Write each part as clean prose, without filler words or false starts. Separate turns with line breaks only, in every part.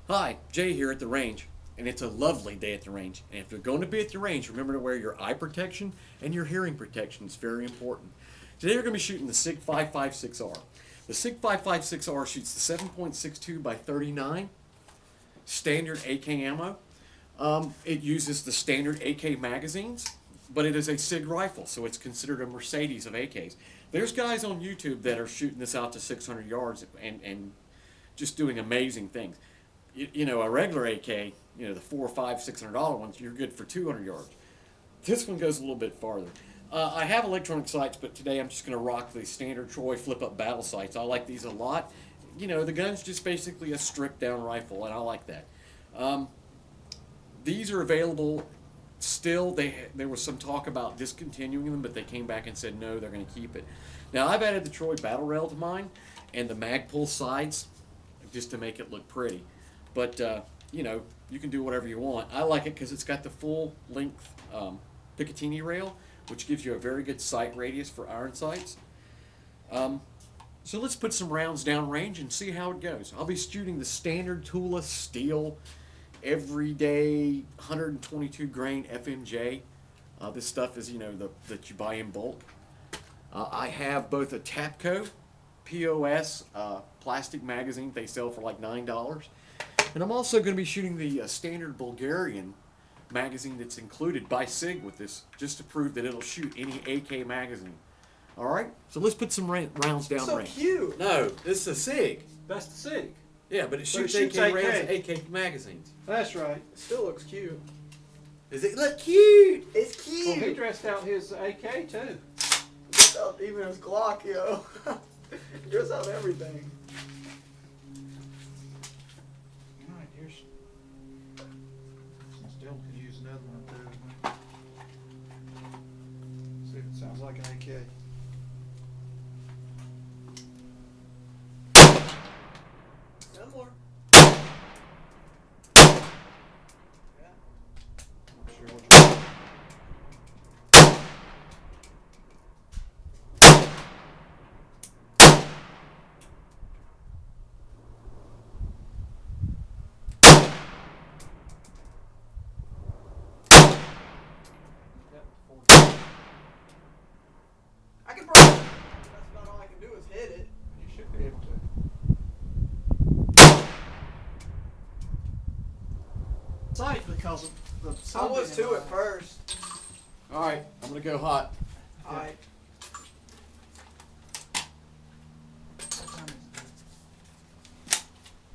Hi, Jay here at the range, and it's a lovely day at the range. And if you're going to be at the range, remember to wear your eye protection and your hearing protection. It's very important. Today we're going to be shooting the SIG 556R. The SIG 556R shoots the 7.62 by 39 standard AK ammo. It uses the standard AK magazines, but it is a SIG rifle, so it's considered a Mercedes of AKs. There's guys on YouTube that are shooting this out to 600 yards and just doing amazing things. You know, a regular AK, the $400, $500, $600 ones, you're good for 200 yards. This one goes a little bit farther. I have electronic sights, but today I'm just going to rock the standard Troy flip-up battle sights. I like these a lot. The gun's just basically a stripped-down rifle, and I like that. These are available still. There was some talk about discontinuing them, but they came back and said no, they're going to keep it. Now, I've added the Troy battle rail to mine and the mag pull sides just to make it look pretty. But, you can do whatever you want. I like it because it's got the full-length Picatinny rail, which gives you a very good sight radius for iron sights. So let's put some rounds down range and see how it goes. I'll be shooting the standard Tula steel, everyday 122 grain FMJ. This stuff is, that you buy in bulk. I have both a Tapco POS plastic magazine they sell for like $9. And I'm also going to be shooting the standard Bulgarian magazine that's included by SIG with this, just to prove that it'll shoot any AK magazine. All right, so let's put some rounds down range.
So cute.
No, this is a SIG.
That's the SIG.
Yeah, but it shoots
shoots
AK
AK.
rounds and AK magazines.
That's right. It still looks cute.
Does it look cute?
It's cute.
Well, he dressed out his AK too.
Dressed out even his Glock, yo. Dressed out everything.
Alright, here's. Still could use another one too. See if it sounds like an AK.
Similar. Yeah.
Not sure which one.
I can probably. That's about all I can do is hit it.
You should be able to.
Sight because of the
I
sun.
was
being
too
in
at
my
first.
All right, I'm going to go hot.
eye.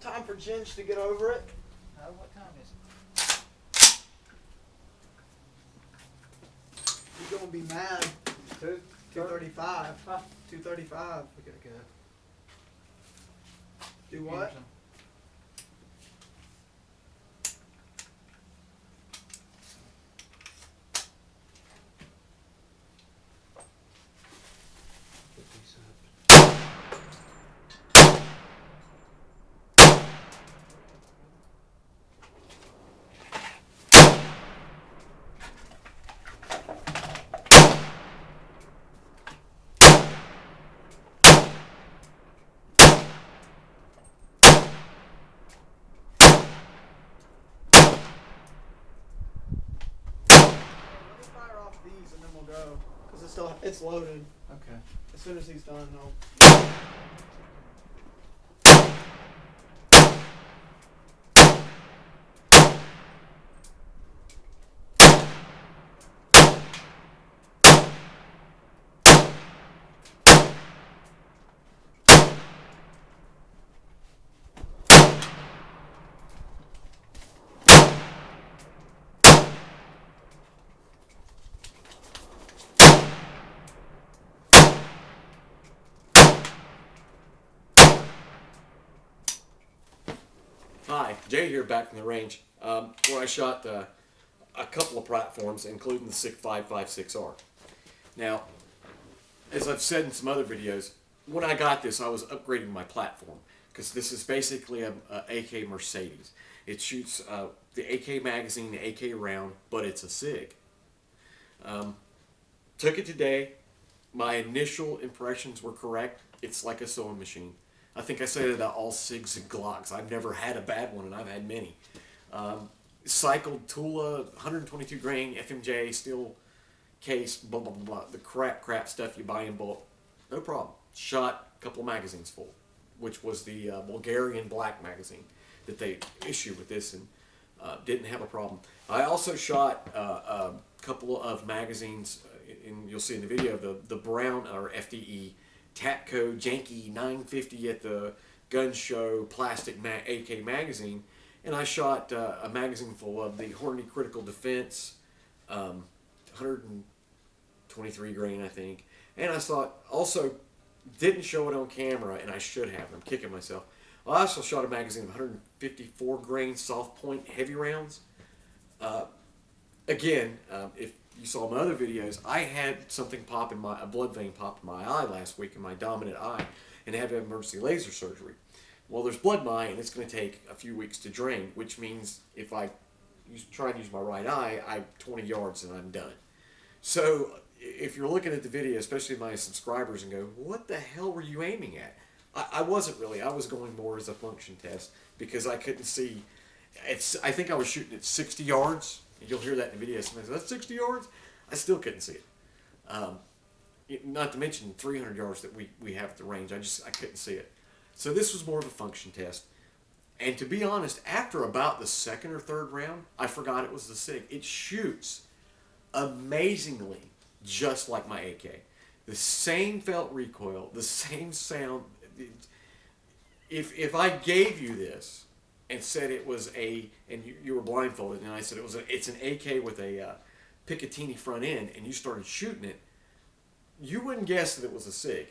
Time for Ginge to get over it.
What time is
He's gonna be mad. 2:35.
Huh?
2:35.
We gotta go.
Do what?
Put these up.
Let me fire off these and then we'll go. Cause it's loaded.
Okay.
As soon as he's done, I'll.
Hi, Jay here back from the range, where I shot a couple of platforms, including the SIG 556R. Now, as I've said in some other videos, when I got this, I was upgrading my platform, because this is basically a AK Mercedes. It shoots the AK magazine, the AK round, but it's a SIG. Took it today. My initial impressions were correct. It's like a sewing machine. I think I say that about all SIGs and Glocks. I've never had a bad one, and I've had many. Cycled Tula, 122 grain FMJ steel case, blah blah blah blah. The crap stuff you buy in bulk, no problem. Shot a couple of magazines full, which was the Bulgarian black magazine that they issued with this, and didn't have a problem. I also shot a couple of magazines, and you'll see in the video, the brown or FDE Tapco Janky 950 at the gun show plastic AK magazine, and I shot a magazine full of the Hornady Critical Defense, 123 grain I think, and I thought also didn't show it on camera, and I should have. I'm kicking myself. I also shot a magazine of 154 grain soft point heavy rounds. Again, if you saw my other videos, I had something pop in a blood vein popped in my eye last week, in my dominant eye, and had to have emergency laser surgery. Well, there's blood in my eye, and it's going to take a few weeks to drain, which means if I try and use my right eye, I'm 20 yards and I'm done. So if you're looking at the video, especially my subscribers, and go, what the hell were you aiming at? I wasn't really. I was going more as a function test because I couldn't see. I think I was shooting at 60 yards. You'll hear that in the video. Somebody says, that's 60 yards? I still couldn't see it. Not to mention 300 yards that we have at the range. I couldn't see it. So this was more of a function test. And to be honest, after about the second or third round, I forgot it was the SIG. It shoots amazingly just like my AK. The same felt recoil, the same sound. If I gave you this and said it was and you were blindfolded, and I said it's an AK with a Picatinny front end, and you started shooting it, you wouldn't guess that it was a SIG,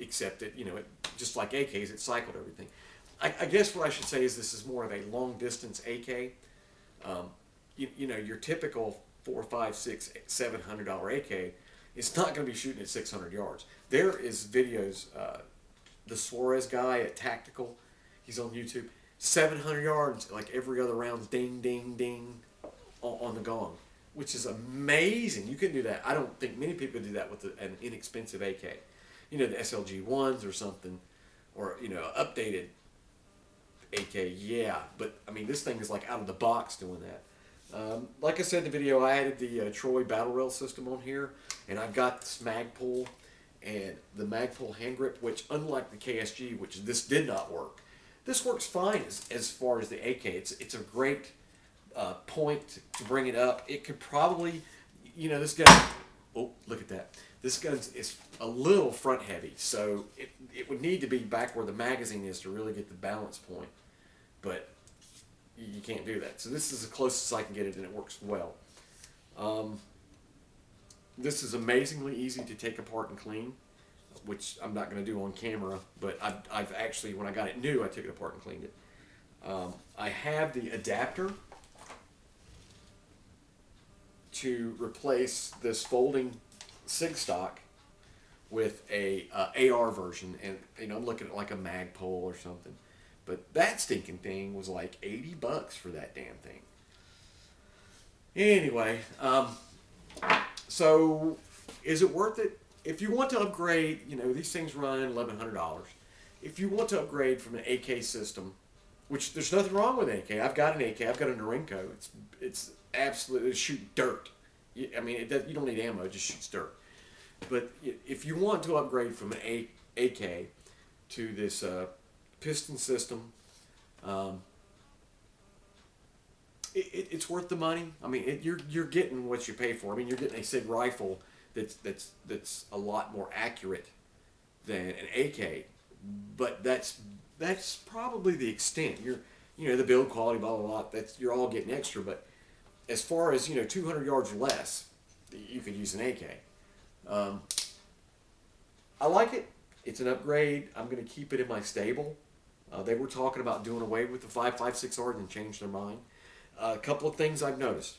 except that, it, just like AKs, it cycled everything. I guess what I should say is this is more of a long distance AK. Your typical $400, $500, $600, $700 AK, it's not going to be shooting at 600 yards. There is videos. The Suarez guy at Tactical, he's on YouTube. 700 yards, like every other round, ding, ding, ding, on the gong, which is amazing. You can do that. I don't think many people do that with an inexpensive AK. The SLG 1s or something, or, updated AK, yeah. But, I mean, this thing is like out of the box doing that. Like I said in the video, I added the Troy battle rail system on here, and I've got this Magpul and the Magpul hand grip, which unlike the KSG, which this did not work, this works fine as far as the AK. It's a great point to bring it up. It could probably, this gun, oh, look at that. This gun is a little front heavy, so it would need to be back where the magazine is to really get the balance point, but you can't do that. So this is the closest I can get it, and it works well. This is amazingly easy to take apart and clean, which I'm not going to do on camera, but I've actually, when I got it new, I took it apart and cleaned it. I have the adapter to replace this folding SIG stock with a AR version, and I'm looking at like a Magpul or something. But that stinking thing was like $80 for that damn thing. Anyway, so is it worth it? If you want to upgrade, these things run $1,100. If you want to upgrade from an AK system, which there's nothing wrong with an AK. I've got an AK. I've got a Norinco. It's absolutely, it shoots dirt. I mean, you don't need ammo. It just shoots dirt. But if you want to upgrade from an AK to this piston system, it's worth the money. I mean, you're getting what you pay for. I mean, you're getting a SIG rifle that's a lot more accurate than an AK, but that's probably the extent. The build quality, blah blah blah. You're all getting extra, but as far as 200 yards or less, you could use an AK. I like it. It's an upgrade. I'm going to keep it in my stable. They were talking about doing away with the 5.56R and changed their mind. A couple of things I've noticed.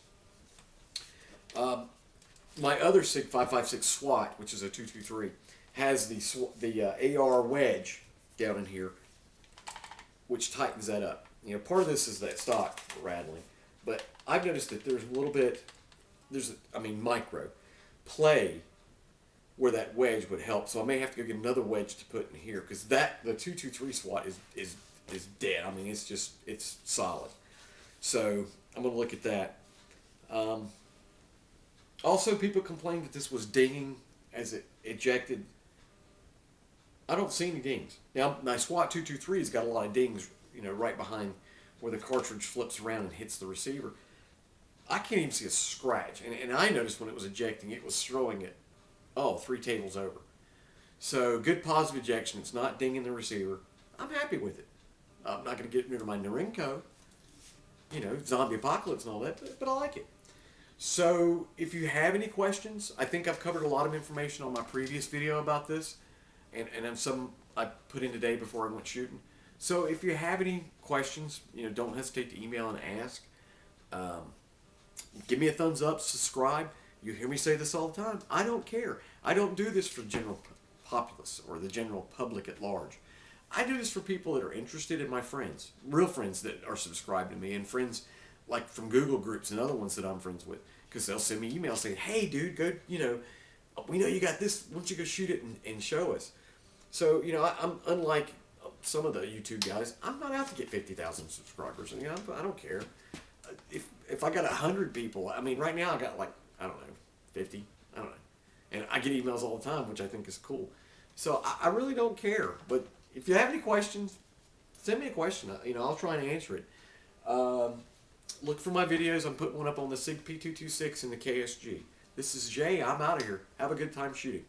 My other SIG 5.56 SWAT, which is a 223, has the AR wedge down in here, which tightens that up. Part of this is that stock rattling, but I've noticed that there's a little bit, micro play where that wedge would help. So I may have to go get another wedge to put in here because the 223 swat is dead. I mean, it's solid. So I'm gonna look at that. Also, people complained that this was dinging as it ejected. I don't see any dings. Now, my SWAT 223's got a lot of dings, right behind where the cartridge flips around and hits the receiver. I can't even see a scratch. And I noticed when it was ejecting, it was throwing it, 3 tables over. So, good positive ejection. It's not dinging the receiver. I'm happy with it. I'm not going to get rid of my Norinco, zombie apocalypse and all that, but I like it. So, if you have any questions, I think I've covered a lot of information on my previous video about this, and then some I put in today before I went shooting. So, if you have any questions, don't hesitate to email and ask. Give me a thumbs up, subscribe. You hear me say this all the time. I don't care. I don't do this for the general populace or the general public at large. I do this for people that are interested in my friends, real friends that are subscribed to me, and friends like from Google groups and other ones that I'm friends with, because they'll send me emails saying, hey dude, go, we know you got this, why don't you go shoot it and show us. So, I'm unlike some of the YouTube guys, I'm not out to get 50,000 subscribers. I don't care. If I got 100 people, I mean, right now I got 50, I don't know. And I get emails all the time, which I think is cool. So I really don't care. But if you have any questions, send me a question. I'll try and answer it. Look for my videos. I'm putting one up on the SIG P226 and the KSG. This is Jay. I'm out of here. Have a good time shooting.